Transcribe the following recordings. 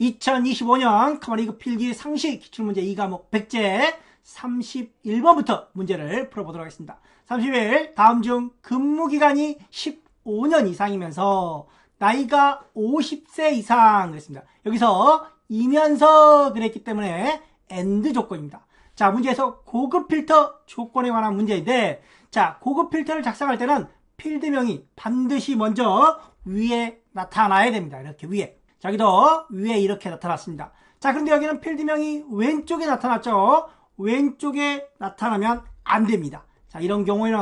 2025년 커머니그 필기 상식 기출문제 2과목 백제 31번부터 문제를 풀어보도록 하겠습니다. 30일 다음 중 근무기간이 15년 이상이면서 나이가 50세 이상 그랬습니다. 여기서 이면서 그랬기 때문에 AND 조건입니다. 자, 문제에서 고급 필터 조건에 관한 문제인데, 자, 고급 필터를 작성할 때는 필드명이 반드시 먼저 위에 나타나야 됩니다. 이렇게 위에. 자, 여기도 위에 이렇게 나타났습니다. 자, 그런데 여기는 필드명이 왼쪽에 나타났죠. 왼쪽에 나타나면 안 됩니다. 자, 이런 경우에는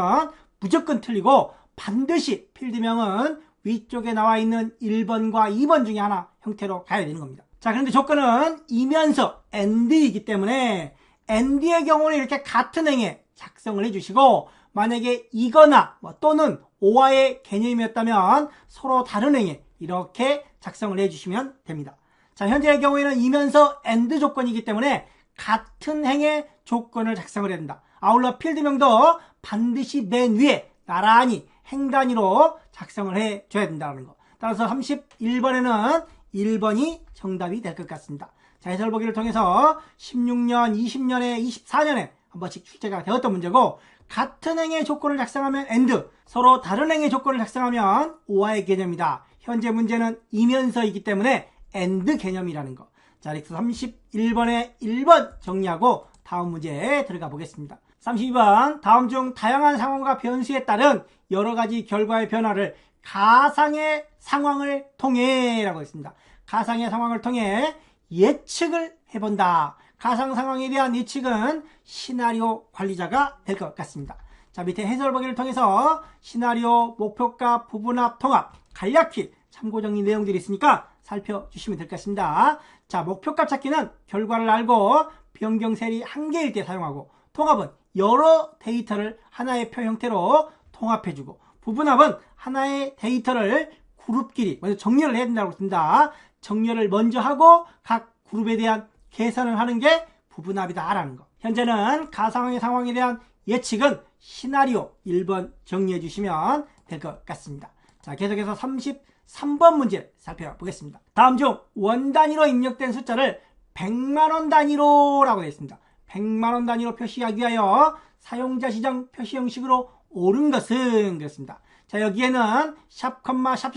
무조건 틀리고 반드시 필드명은 위쪽에 나와 있는 1번과 2번 중에 하나 형태로 가야 되는 겁니다. 자, 그런데 조건은 이면서 AND이기 때문에 AND의 경우는 이렇게 같은 행에 작성을 해주시고, 만약에 이거나 또는 오와의 개념이었다면 서로 다른 행에 이렇게 작성을 해주시면 됩니다. 자, 현재의 경우에는 이면서 AND 조건이기 때문에 같은 행의 조건을 작성을 해야 된다. 아울러 필드명도 반드시 맨 위에 나란히 행 단위로 작성을 해줘야 된다는 거. 따라서 31번에는 1번이 정답이 될 것 같습니다. 자, 해설보기를 통해서 16년, 20년에, 24년에 한 번씩 출제가 되었던 문제고, 같은 행의 조건을 작성하면 AND, 서로 다른 행의 조건을 작성하면 OR의 개념이다. 현재 문제는 이면서이기 때문에 AND 개념이라는 거. 자, 이렇게 31번에 1번 정리하고 다음 문제에 들어가 보겠습니다. 32번, 다음 중 다양한 상황과 변수에 따른 여러 가지 결과의 변화를 가상의 상황을 통해 라고 했습니다. 가상의 상황을 통해 예측을 해본다. 가상 상황에 대한 예측은 시나리오 관리자가 될 것 같습니다. 자, 밑에 해설보기를 통해서 시나리오, 목표값, 부분합, 통합, 간략히 참고 정리 내용들이 있으니까 살펴주시면 될 것 같습니다. 자, 목표값 찾기는 결과를 알고 변경 셀이 한 개일 때 사용하고, 통합은 여러 데이터를 하나의 표 형태로 통합해주고, 부분합은 하나의 데이터를 그룹끼리 먼저 정렬을 해야 된다고 했습니다. 정렬을 먼저 하고 각 그룹에 대한 계산을 하는 게 부분합이다 라는 거. 현재는 가상의 상황에 대한 예측은 시나리오 1번 정리해 주시면 될 것 같습니다. 자, 계속해서 33번 문제 살펴보겠습니다. 다음 중 원 단위로 입력된 숫자를 100만원 단위로 라고 되어 있습니다. 100만원 단위로 표시하기 위하여 사용자 지정 표시 형식으로 옳은 것은 그렇습니다. 자, 여기에는 샵, 샵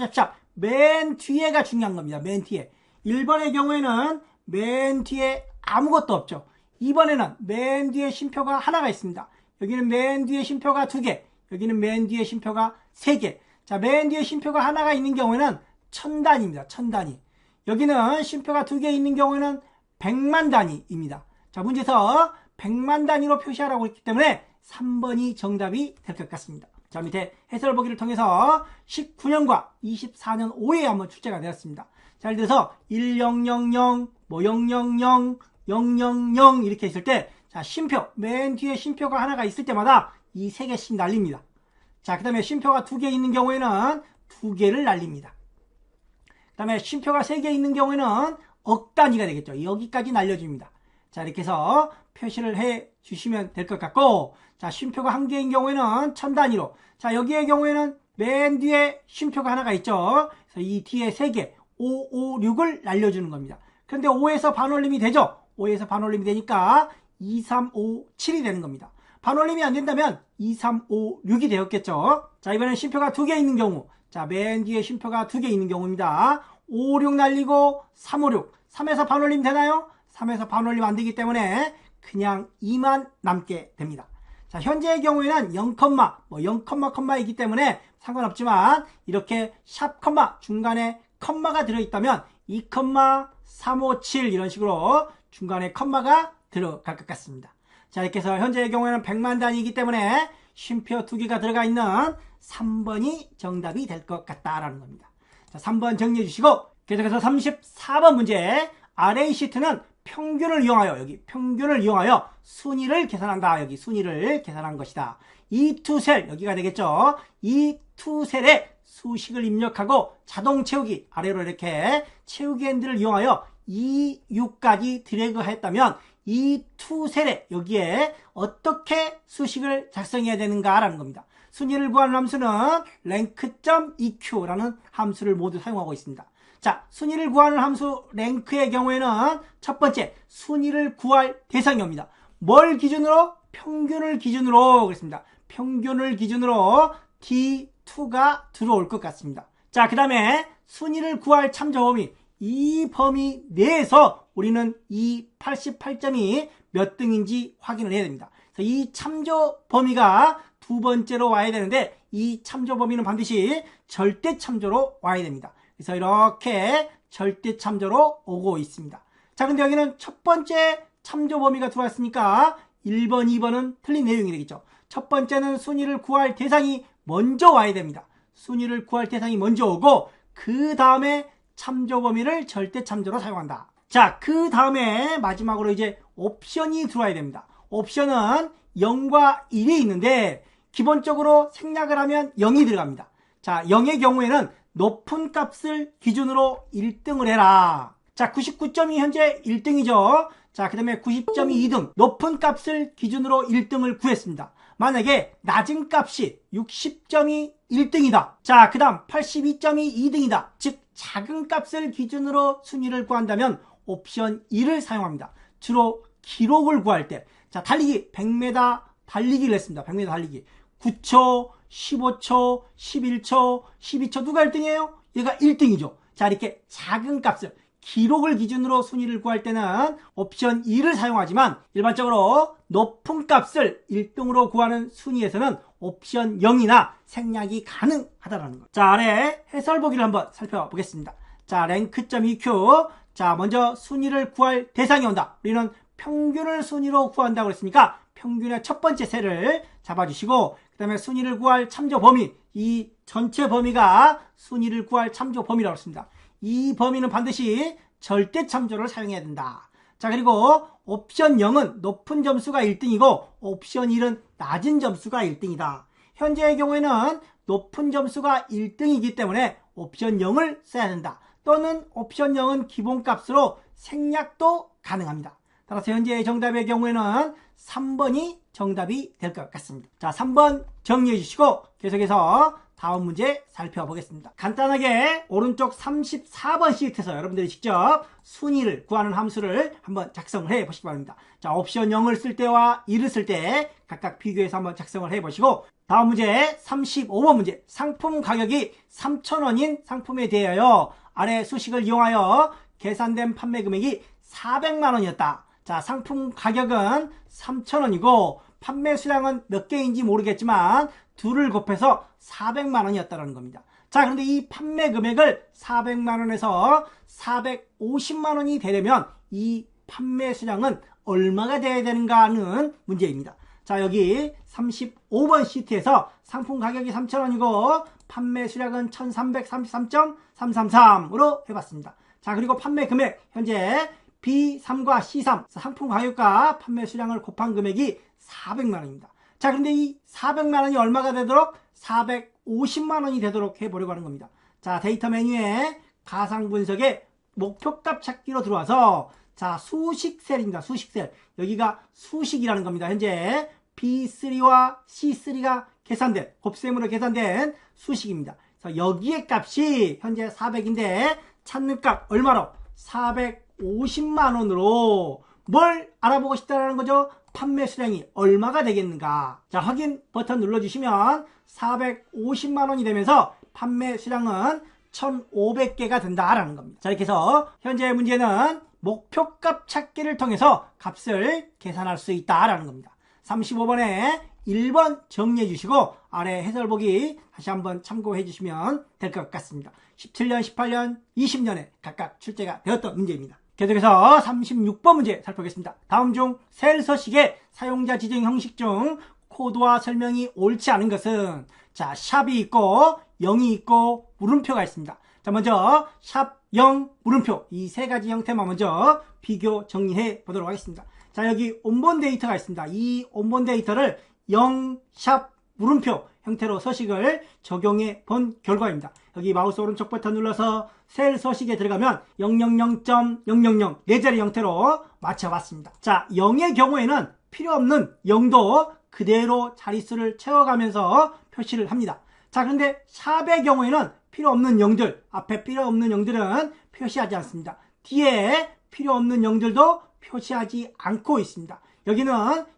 맨 뒤에가 중요한 겁니다. 맨 뒤에. 1번의 경우에는 맨 뒤에 아무것도 없죠. 2번에는 맨 뒤에 쉼표가 하나가 있습니다. 여기는 맨 뒤에 쉼표가 2개, 여기는 맨 뒤에 쉼표가 3개. 자, 맨 뒤에 쉼표가 하나가 있는 경우에는 1000단위입니다. 1000단위. 여기는 쉼표가 2개 있는 경우에는 100만 단위입니다. 자, 문제에서 100만 단위로 표시하라고 했기 때문에 3번이 정답이 될 것 같습니다. 자, 밑에 해설을 보기를 통해서 19년과 24년 5회에 한번 출제가 되었습니다. 자, 예를 들어서 1000, 000 이렇게 있을 때, 자, 쉼표, 맨 뒤에 쉼표가 하나가 있을 때마다 이 3개씩 날립니다. 자, 그 다음에 쉼표가 2개 있는 경우에는 2개를 날립니다. 그 다음에 쉼표가 3개 있는 경우에는 억 단위가 되겠죠. 여기까지 날려줍니다. 자, 이렇게 해서 표시를 해 주시면 될 것 같고, 자, 쉼표가 1개인 경우에는 1000단위로. 자, 여기의 경우에는 맨 뒤에 쉼표가 하나가 있죠. 그래서 이 뒤에 3개, 5, 5, 6을 날려주는 겁니다. 그런데 5에서 반올림이 되죠. 5에서 반올림이 되니까 2, 3, 5, 7이 되는 겁니다. 반올림이 안 된다면 2, 3, 5, 6이 되었겠죠. 자, 이번엔 쉼표가 2개 있는 경우. 자, 맨 뒤에 쉼표가 2개 있는 경우입니다. 5, 6 날리고 3, 5, 6. 3에서 반올림 되나요? 3에서 반올림 안 되기 때문에 그냥 2만 남게 됩니다. 자, 현재의 경우에는 0, 0,이기 때문에 상관없지만 이렇게 샵, 중간에 컴마가 들어있다면 2, 357 이런 식으로 중간에 컴마가 들어갈 것 같습니다. 자, 이렇게 해서 현재의 경우에는 100만 단위이기 때문에 쉼표 2개가 들어가 있는 3번이 정답이 될 것 같다라는 겁니다. 자, 3번 정리해 주시고 계속해서 34번 문제. RA 시트는 평균을 이용하여, 여기 평균을 이용하여 순위를 계산한다. 여기 순위를 계산한 것이다. 이 투 셀, 여기가 되겠죠. 이 투 셀에 수식을 입력하고 자동 채우기, 아래로 이렇게 채우기 핸들을 이용하여 2, 6까지 드래그 했다면 이 투 셀에 여기에 어떻게 수식을 작성해야 되는가라는 겁니다. 순위를 구하는 함수는 rank.eq라는 함수를 모두 사용하고 있습니다. 자, 순위를 구하는 함수 랭크의 경우에는 첫 번째, 순위를 구할 대상이 옵니다. 뭘 기준으로? 평균을 기준으로 그랬습니다. 평균을 기준으로 D2가 들어올 것 같습니다. 자, 그 다음에 순위를 구할 참조 범위, 이 범위 내에서 우리는 이 88점이 몇 등인지 확인을 해야 됩니다. 그래서 이 참조 범위가 두 번째로 와야 되는데 이 참조 범위는 반드시 절대 참조로 와야 됩니다. 그래서 이렇게 절대 참조로 오고 있습니다. 자, 근데 여기는 첫 번째 참조 범위가 들어왔으니까 1번, 2번은 틀린 내용이 되겠죠. 첫 번째는 순위를 구할 대상이 먼저 와야 됩니다. 순위를 구할 대상이 먼저 오고 그 다음에 참조 범위를 절대 참조로 사용한다. 자, 그 다음에 마지막으로 이제 옵션이 들어와야 됩니다. 옵션은 0과 1이 있는데 기본적으로 생략을 하면 0이 들어갑니다. 자, 0의 경우에는 높은 값을 기준으로 1등을 해라. 자, 99점이 현재 1등이죠. 자, 그 다음에 90점이 2등. 높은 값을 기준으로 1등을 구했습니다. 만약에 낮은 값이 60점이 1등이다. 자, 그 다음 82점이 2등이다. 즉, 작은 값을 기준으로 순위를 구한다면 옵션 2를 사용합니다. 주로 기록을 구할 때. 자, 달리기 100m 달리기를 했습니다. 100m 달리기. 9초, 15초, 11초, 12초 누가 1등이에요? 얘가 1등이죠. 자, 이렇게 작은 값을 기록을 기준으로 순위를 구할 때는 옵션 2를 사용하지만 일반적으로 높은 값을 1등으로 구하는 순위에서는 옵션 0이나 생략이 가능하다는 것. 자, 아래 해설 보기를 한번 살펴보겠습니다. 자, 랭크.eq. 자, 먼저 순위를 구할 대상이 온다. 우리는 평균을 순위로 구한다고 했으니까 평균의 첫 번째 셀을 잡아주시고 그 다음에 순위를 구할 참조 범위, 이 전체 범위가 순위를 구할 참조 범위라고 했습니다. 이 범위는 반드시 절대 참조를 사용해야 된다. 자, 그리고 옵션 0은 높은 점수가 1등이고 옵션 1은 낮은 점수가 1등이다. 현재의 경우에는 높은 점수가 1등이기 때문에 옵션 0을 써야 된다. 또는 옵션 0은 기본값으로 생략도 가능합니다. 따라서 현재의 정답의 경우에는 3번이 정답이 될 것 같습니다. 자, 3번 정리해 주시고 계속해서 다음 문제 살펴보겠습니다. 간단하게 오른쪽 34번 시트에서 여러분들이 직접 순위를 구하는 함수를 한번 작성을 해 보시기 바랍니다. 자, 옵션 0을 쓸 때와 1을 쓸 때 각각 비교해서 한번 작성을 해 보시고 다음 문제 35번 문제, 상품 가격이 3,000원인 상품에 대하여 아래 수식을 이용하여 계산된 판매 금액이 400만원이었다. 자, 상품 가격은 3,000원이고 판매 수량은 몇 개인지 모르겠지만 둘을 곱해서 400만원이었다는 겁니다. 자, 그런데 이 판매 금액을 400만원에서 450만원이 되려면 이 판매 수량은 얼마가 돼야 되는가 하는 문제입니다. 자, 여기 35번 시트에서 상품 가격이 3,000원이고 판매 수량은 1333.333으로 해봤습니다. 자, 그리고 판매 금액 현재 B3과 C3 상품 가격과 판매 수량을 곱한 금액이 400만원입니다. 자, 그런데 이 400만원이 얼마가 되도록 450만원이 되도록 해보려고 하는 겁니다. 자, 데이터 메뉴에 가상 분석에 목표값 찾기로 들어와서 자, 수식 셀입니다. 수식 셀. 여기가 수식이라는 겁니다. 현재 B3와 C3가 계산된, 곱셈으로 계산된 수식입니다. 그래서 여기의 값이 현재 400인데 찾는 값 얼마로? 450만원으로 뭘 알아보고 싶다는 거죠? 판매 수량이 얼마가 되겠는가? 자, 확인 버튼 눌러주시면 450만원이 되면서 판매 수량은 1,500개가 된다라는 겁니다. 자, 이렇게 해서 현재 문제는 목표값 찾기를 통해서 값을 계산할 수 있다라는 겁니다. 35번에 1번 정리해 주시고 아래 해설 보기 다시 한번 참고해 주시면 될 것 같습니다. 17년, 18년, 20년에 각각 출제가 되었던 문제입니다. 계속해서 36번 문제 살펴보겠습니다. 다음 중 셀 서식의 사용자 지정 형식 중 코드와 설명이 옳지 않은 것은 자, 샵이 있고 0이 있고 물음표가 있습니다. 자, 먼저 샵 0 물음표 이 세 가지 형태만 먼저 비교 정리해 보도록 하겠습니다. 자, 여기 온본 데이터가 있습니다. 이 온본 데이터를 0 샵 물음표 형태로 서식을 적용해 본 결과입니다. 여기 마우스 오른쪽 버튼 눌러서 셀 서식에 들어가면 000.000 네 자리 형태로 맞춰봤습니다. 자, 0의 경우에는 필요 없는 0도 그대로 자릿수를 채워가면서 표시를 합니다. 자, 그런데 샵의 경우에는 필요 없는 영들, 앞에 필요 없는 영들은 표시하지 않습니다. 뒤에 필요 없는 영들도 표시하지 않고 있습니다. 여기는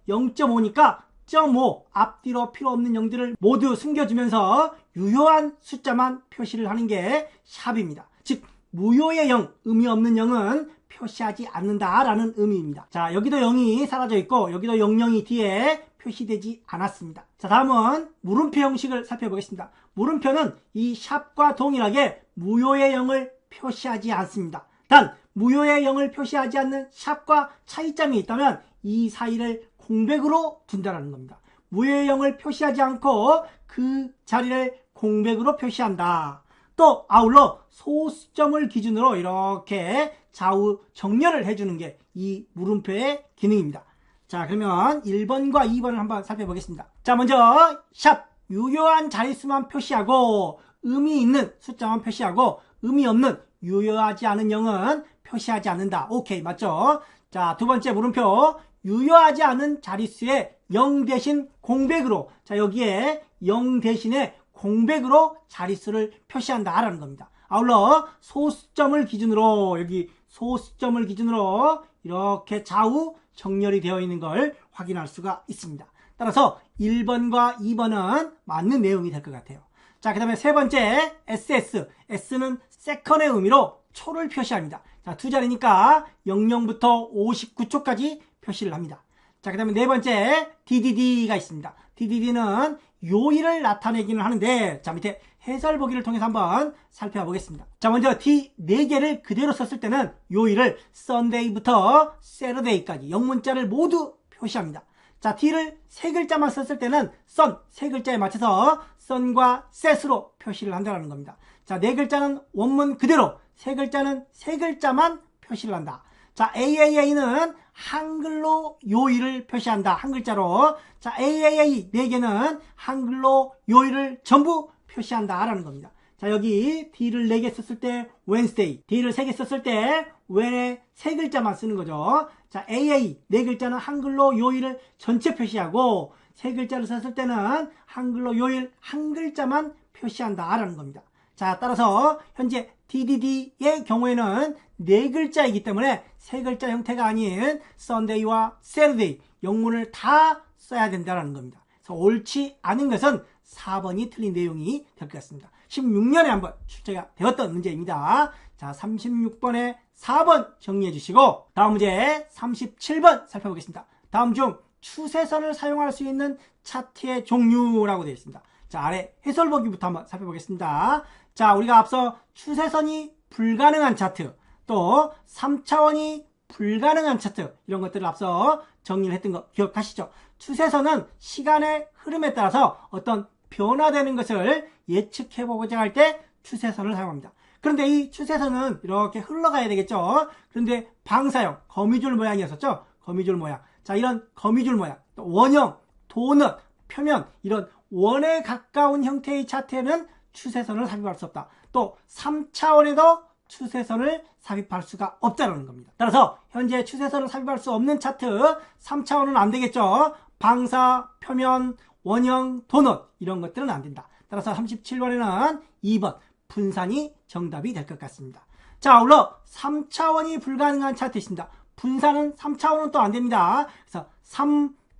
0.5니까 0.5 앞뒤로 필요 없는 영들을 모두 숨겨주면서 유효한 숫자만 표시를 하는 게 샵입니다. 즉 무효의 0, 의미 없는 0은 표시하지 않는다라는 의미입니다. 자, 여기도 0이 사라져 있고 여기도 00이 뒤에 표시되지 않았습니다. 자, 다음은 물음표 형식을 살펴보겠습니다. 물음표는 이 샵과 동일하게 무효의 0을 표시하지 않습니다. 단 무효의 0을 표시하지 않는 샵과 차이점이 있다면 이 사이를 공백으로 둔다는 겁니다. 무효의 0을 표시하지 않고 그 자리를 공백으로 표시한다. 또 아울러 소수점을 기준으로 이렇게 좌우 정렬을 해주는 게 이 물음표의 기능입니다. 자, 그러면 1번과 2번을 한번 살펴보겠습니다. 자, 먼저 샵 유효한 자릿수만 표시하고 의미 있는 숫자만 표시하고 의미 없는 유효하지 않은 0은 표시하지 않는다. 오케이, 맞죠? 자, 두 번째 물음표 유효하지 않은 자릿수에 0 대신 공백으로, 자, 여기에 0 대신에 공백으로 자릿수를 표시한다라는 겁니다. 아울러 소수점을 기준으로, 여기 소수점을 기준으로 이렇게 좌우 정렬이 되어 있는 걸 확인할 수가 있습니다. 따라서 1번과 2번은 맞는 내용이 될 것 같아요. 자, 그 다음에 세 번째 SS. S는 세컨의 의미로 초를 표시합니다. 자, 두 자리니까 00부터 59초까지 표시를 합니다. 자, 그 다음에 네 번째 DDD가 있습니다. DDD는 요일을 나타내기는 하는데, 자, 밑에 해설 보기를 통해서 한번 살펴보겠습니다. 자, 먼저 D 4개를 그대로 썼을 때는 요일을 Sunday부터 Saturday까지 영문자를 모두 표시합니다. 자, D를 3글자만 썼을 때는 Sun 3글자에 맞춰서 Sun과 Set으로 표시를 한다는 겁니다. 자, 4글자는 원문 그대로, 3글자는 3글자만 표시를 한다. 자, AAA는 한글로 요일을 표시한다. 한 글자로. 자, AAA 4개는 한글로 요일을 전부 표시한다 라는 겁니다. 자, 여기 D를 4개 썼을 때 Wednesday, D를 3개 썼을 때 When에 3글자만 쓰는 거죠. 자, AA 4글자는 한글로 요일을 전체 표시하고 3글자를 썼을 때는 한글로 요일 한 글자만 표시한다 라는 겁니다. 자, 따라서 현재 DDD의 경우에는 4글자이기 때문에 3글자 형태가 아닌 Sunday와 Saturday 영문을 다 써야 된다는 겁니다. 그래서 옳지 않은 것은 4번이 틀린 내용이 될 것 같습니다. 16년에 한번 출제가 되었던 문제입니다. 자, 36번에 4번 정리해 주시고 다음 문제 37번 살펴보겠습니다. 다음 중 추세선을 사용할 수 있는 차트의 종류라고 되어 있습니다. 자, 아래 해설 보기부터 한번 살펴보겠습니다. 자, 우리가 앞서 추세선이 불가능한 차트, 또 3차원이 불가능한 차트, 이런 것들을 앞서 정리를 했던 거 기억하시죠? 추세선은 시간의 흐름에 따라서 어떤 변화되는 것을 예측해보고자 할 때 추세선을 사용합니다. 그런데 이 추세선은 이렇게 흘러가야 되겠죠? 그런데 방사형, 거미줄 모양이었었죠? 거미줄 모양. 자, 이런 거미줄 모양, 또 원형, 도넛, 표면, 이런 원에 가까운 형태의 차트에는 추세선을 삽입할 수 없다. 또 3차원에도 추세선을 삽입할 수가 없다는 겁니다. 따라서 현재 추세선을 삽입할 수 없는 차트 3차원은 안 되겠죠. 방사, 표면, 원형, 도넛 이런 것들은 안 된다. 따라서 37번에는 2번 분산이 정답이 될 것 같습니다. 자, 아울러 3차원이 불가능한 차트 있습니다. 분산은 3차원은 또 안 됩니다. 그래서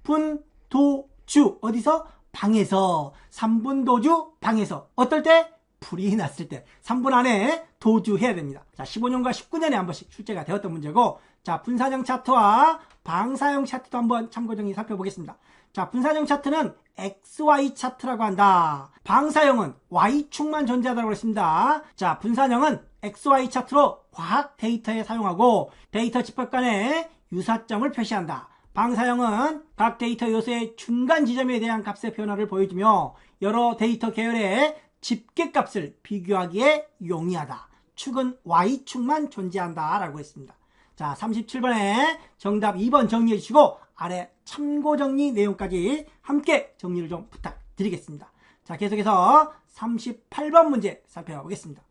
3분도주 어디서? 방에서. 3분도주 방에서. 어떨 때? 불이 났을 때 3분 안에 도주해야 됩니다. 자, 15년과 19년에 한 번씩 출제가 되었던 문제고, 자, 분산형 차트와 방사형 차트도 한번 참고정리 살펴보겠습니다. 자, 분산형 차트는 XY 차트라고 한다. 방사형은 Y축만 존재하다고 했습니다. 자, 분산형은 XY 차트로 과학 데이터에 사용하고 데이터 집합 간의 유사점을 표시한다. 방사형은 각 데이터 요소의 중간 지점에 대한 값의 변화를 보여주며 여러 데이터 계열의 집계값을 비교하기에 용이하다. 축은 Y축만 존재한다 라고 했습니다. 자, 37번에 정답 2번 정리해 주시고 아래 참고 정리 내용까지 함께 정리를 좀 부탁드리겠습니다. 자, 계속해서 38번 문제 살펴보겠습니다.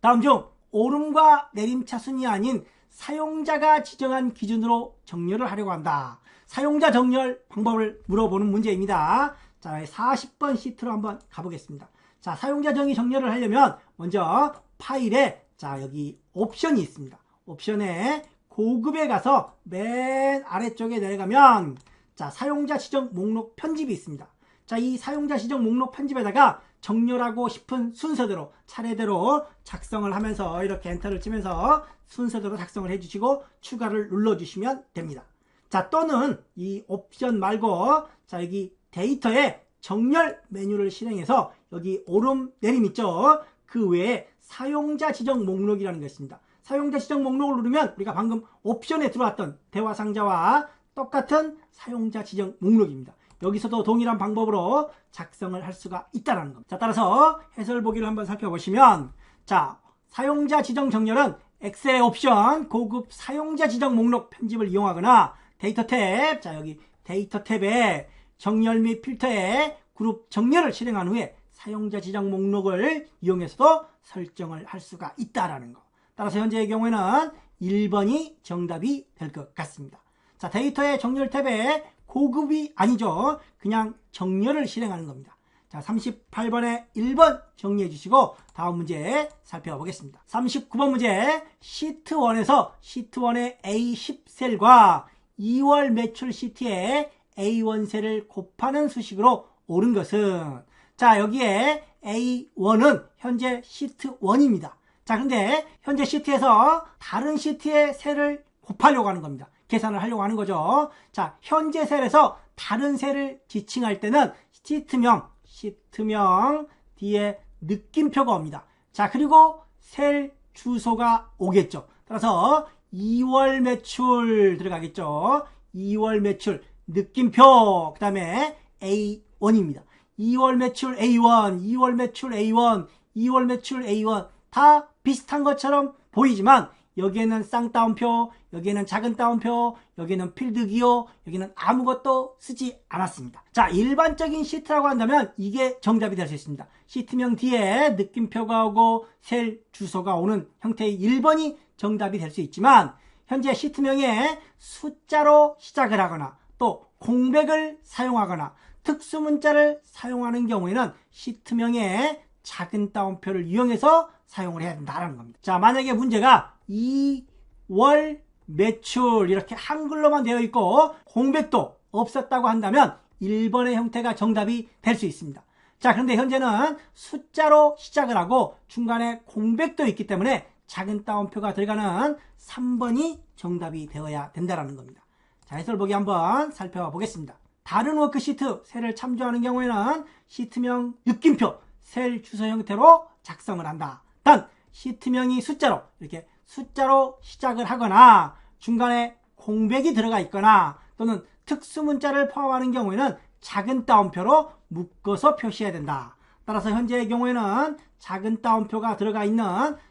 다음 중 오름과 내림 차순이 아닌 사용자가 지정한 기준으로 정렬을 하려고 한다. 사용자 정렬 방법을 물어보는 문제입니다. 자, 40번 시트로 한번 가보겠습니다. 자, 사용자 정의 정렬을 하려면 먼저 파일에 자, 여기 옵션이 있습니다. 옵션에 고급에 가서 맨 아래쪽에 내려가면 자, 사용자 지정 목록 편집이 있습니다. 자, 이 사용자 지정 목록 편집에다가 정렬하고 싶은 순서대로 차례대로 작성을 하면서 이렇게 엔터를 치면서 순서대로 작성을 해주시고 추가를 눌러주시면 됩니다. 자, 또는 이 옵션 말고 자, 여기 데이터에 정렬 메뉴를 실행해서 여기 오름 내림 있죠? 그 외에 사용자 지정 목록이라는 게 있습니다. 사용자 지정 목록을 누르면 우리가 방금 옵션에 들어왔던 대화 상자와 똑같은 사용자 지정 목록입니다. 여기서도 동일한 방법으로 작성을 할 수가 있다는 겁니다. 자, 따라서 해설 보기를 한번 살펴보시면 자, 사용자 지정 정렬은 엑셀의 옵션 고급 사용자 지정 목록 편집을 이용하거나 데이터 탭, 자, 여기 데이터 탭에 정렬 및 필터에 그룹 정렬을 실행한 후에 사용자 지정 목록을 이용해서도 설정을 할 수가 있다라는 거. 따라서 현재의 경우에는 1번이 정답이 될 것 같습니다. 자, 데이터의 정렬 탭에 고급이 아니죠. 그냥 정렬을 실행하는 겁니다. 자, 38번에 1번 정리해 주시고 다음 문제 살펴보겠습니다. 39번 문제 시트1에서 시트1의 A10셀과 2월 매출 시트의 A1셀을 곱하는 수식으로 옳은 것은 자, 여기에 A1은 현재 시트 1입니다. 자, 근데 현재 시트에서 다른 시트의 셀을 곱하려고 하는 겁니다. 계산을 하려고 하는 거죠. 자, 현재 셀에서 다른 셀을 지칭할 때는 시트명 뒤에 느낌표가 옵니다. 자, 그리고 셀 주소가 오겠죠. 따라서 2월 매출 들어가겠죠. 2월 매출 느낌표 그 다음에 A1입니다. 2월 매출 A1, 2월 매출 A1, 2월 매출 A1 다 비슷한 것처럼 보이지만 여기에는 쌍따옴표, 여기에는 작은 따옴표, 여기에는 필드 기호, 여기는 아무것도 쓰지 않았습니다. 자, 일반적인 시트라고 한다면 이게 정답이 될 수 있습니다. 시트명 뒤에 느낌표가 오고 셀 주소가 오는 형태의 1번이 정답이 될 수 있지만 현재 시트명에 숫자로 시작을 하거나 또 공백을 사용하거나 특수문자를 사용하는 경우에는 시트명에 작은 따옴표를 이용해서 사용을 해야 된다는 겁니다. 자, 만약에 문제가 2월 매출 이렇게 한글로만 되어 있고 공백도 없었다고 한다면 1번의 형태가 정답이 될 수 있습니다. 자, 그런데 현재는 숫자로 시작을 하고 중간에 공백도 있기 때문에 작은 따옴표가 들어가는 3번이 정답이 되어야 된다는 겁니다. 자, 해설 보기 한번 살펴보겠습니다. 다른 워크시트 셀을 참조하는 경우에는 시트명 느낌표 셀 주소 형태로 작성을 한다. 단 시트명이 숫자로 이렇게 숫자로 시작을 하거나 중간에 공백이 들어가 있거나 또는 특수문자를 포함하는 경우에는 작은 따옴표로 묶어서 표시해야 된다. 따라서 현재의 경우에는 작은 따옴표가 들어가 있는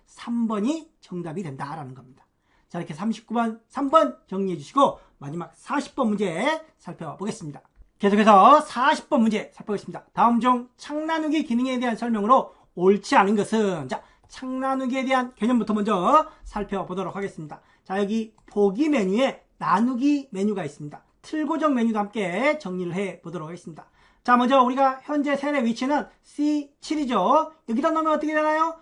3번이 정답이 된다라는 겁니다. 자, 이렇게 39번 3번 정리해 주시고 마지막 40번 문제 살펴보겠습니다. 계속해서 40번 문제 살펴보겠습니다. 다음 중 창 나누기 기능에 대한 설명으로 옳지 않은 것은 자, 창 나누기에 대한 개념부터 먼저 살펴보도록 하겠습니다. 자, 여기 보기 메뉴에 나누기 메뉴가 있습니다. 틀 고정 메뉴도 함께 정리를 해 보도록 하겠습니다. 자, 먼저 우리가 현재 셀의 위치는 C7이죠. 여기다 넣으면 어떻게 되나요?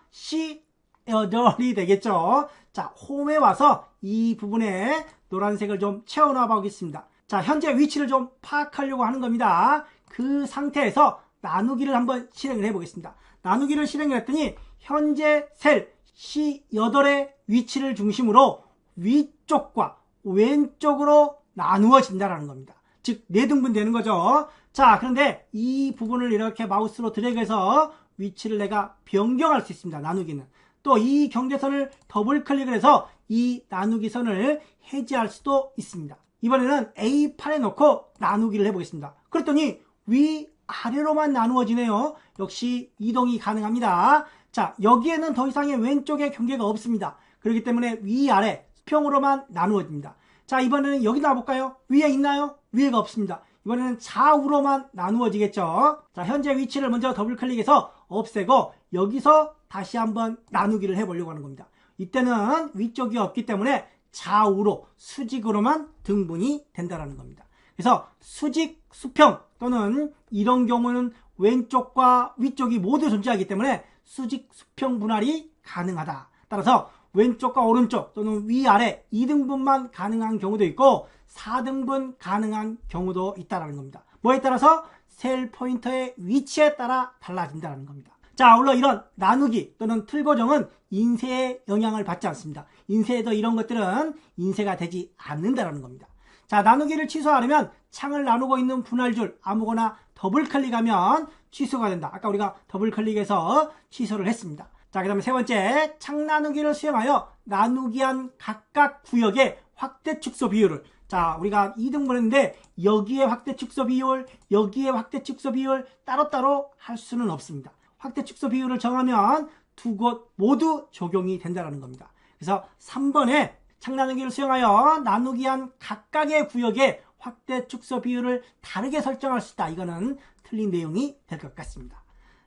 C8이 되겠죠. 자, 홈에 와서 이 부분에 노란색을 좀 채워넣어 보겠습니다. 자, 현재 위치를 좀 파악하려고 하는 겁니다. 그 상태에서 나누기를 한번 실행을 해 보겠습니다. 나누기를 실행을 했더니 현재 셀 C8의 위치를 중심으로 위쪽과 왼쪽으로 나누어진다는 겁니다. 즉 4등분 되는 거죠. 자, 그런데 이 부분을 이렇게 마우스로 드래그해서 위치를 내가 변경할 수 있습니다. 나누기는. 또 이 경계선을 더블 클릭을 해서 이 나누기 선을 해제할 수도 있습니다. 이번에는 A8에 놓고 나누기를 해보겠습니다. 그랬더니 위아래로만 나누어지네요. 역시 이동이 가능합니다. 자, 여기에는 더 이상의 왼쪽에 경계가 없습니다. 그렇기 때문에 위아래 수평으로만 나누어집니다. 자, 이번에는 여기 놔볼까요? 위에 있나요? 위에가 없습니다. 이번에는 좌우로만 나누어지겠죠. 자, 현재 위치를 먼저 더블 클릭해서 없애고 여기서 다시 한번 나누기를 해보려고 하는 겁니다. 이때는 위쪽이 없기 때문에 좌우로 수직으로만 등분이 된다는 겁니다. 그래서 수직 수평 또는 이런 경우는 왼쪽과 위쪽이 모두 존재하기 때문에 수직 수평 분할이 가능하다. 따라서 왼쪽과 오른쪽 또는 위아래 2등분만 가능한 경우도 있고 4등분 가능한 경우도 있다는 겁니다. 뭐에 따라서? 셀 포인터의 위치에 따라 달라진다는 겁니다. 자, 물론 이런 나누기 또는 틀 고정은 인쇄에 영향을 받지 않습니다. 인쇄에도 이런 것들은 인쇄가 되지 않는다는 겁니다. 자, 나누기를 취소하려면 창을 나누고 있는 분할줄 아무거나 더블 클릭하면 취소가 된다. 아까 우리가 더블 클릭해서 취소를 했습니다. 자, 그 다음에 세 번째, 창 나누기를 수행하여 나누기한 각각 구역의 확대 축소 비율을, 자, 우리가 2등분 했는데 여기에 확대 축소 비율, 여기에 확대 축소 비율 따로따로 할 수는 없습니다. 확대 축소 비율을 정하면 두 곳 모두 적용이 된다는 겁니다. 그래서 3번에 창 나누기를 수행하여 나누기한 각각의 구역의 확대 축소 비율을 다르게 설정할 수 있다. 이거는 틀린 내용이 될 것 같습니다.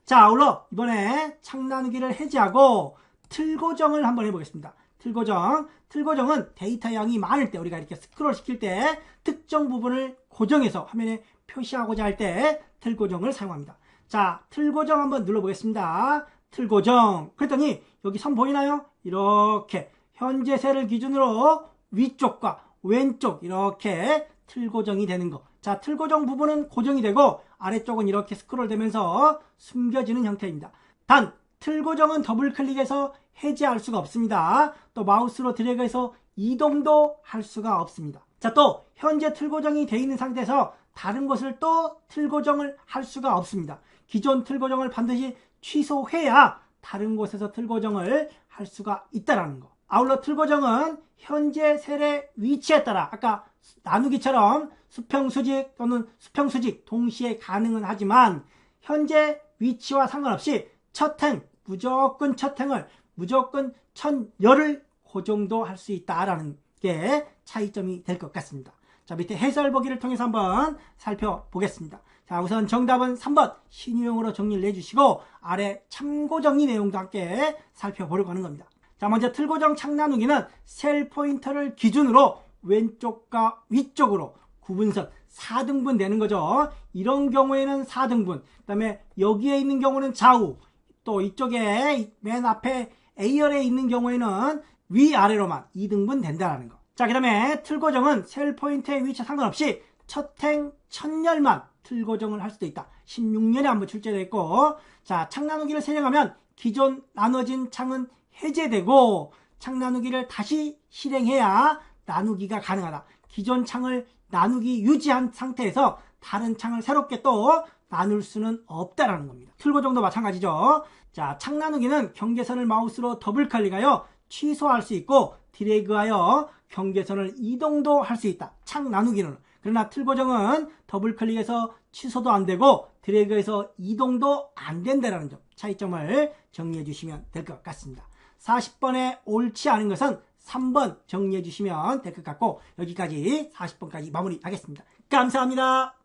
자, 아울러 이번에 창 나누기를 해제하고 틀 고정을 한번 해보겠습니다. 틀 고정은 데이터 양이 많을 때 우리가 이렇게 스크롤 시킬 때 특정 부분을 고정해서 화면에 표시하고자 할 때 틀 고정을 사용합니다. 자, 틀 고정 한번 눌러보겠습니다. 틀 고정. 그랬더니 여기 선 보이나요? 이렇게 현재 셀을 기준으로 위쪽과 왼쪽 이렇게 틀 고정이 되는 거. 자, 틀 고정 부분은 고정이 되고 아래쪽은 이렇게 스크롤 되면서 숨겨지는 형태입니다. 단, 틀 고정은 더블 클릭해서 해제할 수가 없습니다. 또 마우스로 드래그해서 이동도 할 수가 없습니다. 자, 또 현재 틀 고정이 되어 있는 상태에서 다른 곳을 또 틀 고정을 할 수가 없습니다. 기존 틀 고정을 반드시 취소해야 다른 곳에서 틀 고정을 할 수가 있다는 거. 아울러 틀 고정은 현재 셀의 위치에 따라 아까 나누기처럼 수평수직 또는 수평수직 동시에 가능은 하지만 현재 위치와 상관없이 첫 행, 무조건 첫 행을 무조건 첫 열을 고정도 할 수 있다라는 게 차이점이 될 것 같습니다. 자, 밑에 해설 보기를 통해서 한번 살펴보겠습니다. 자, 우선 정답은 3번 신유형으로 정리를 해주시고 아래 참고 정리 내용도 함께 살펴보려고 하는 겁니다. 자, 먼저 틀 고정 창 나누기는 셀 포인터를 기준으로 왼쪽과 위쪽으로 구분선 4등분 되는 거죠. 이런 경우에는 4등분, 그 다음에 여기에 있는 경우는 좌우, 또 이쪽에 맨 앞에 A열에 있는 경우에는 위아래로만 2등분 된다는 거. 자, 그 다음에 틀 고정은 셀 포인터의 위치와 상관없이 첫 행, 첫 열만 틀 고정을 할 수도 있다. 16년에 한번 출제되어 있고, 자, 창 나누기를 실행하면 기존 나눠진 창은 해제되고 창 나누기를 다시 실행해야 나누기가 가능하다. 기존 창을 나누기 유지한 상태에서 다른 창을 새롭게 또 나눌 수는 없다라는 겁니다. 틀 고정도 마찬가지죠. 자, 창 나누기는 경계선을 마우스로 더블 클릭하여 취소할 수 있고 드래그하여 경계선을 이동도 할 수 있다. 창 나누기는. 그러나 틀 고정은 더블 클릭해서 취소도 안 되고 드래그해서 이동도 안 된다는 점, 차이점을 정리해 주시면 될 것 같습니다. 40번에 옳지 않은 것은 3번 정리해 주시면 될 것 같고 여기까지 40번까지 마무리하겠습니다. 감사합니다.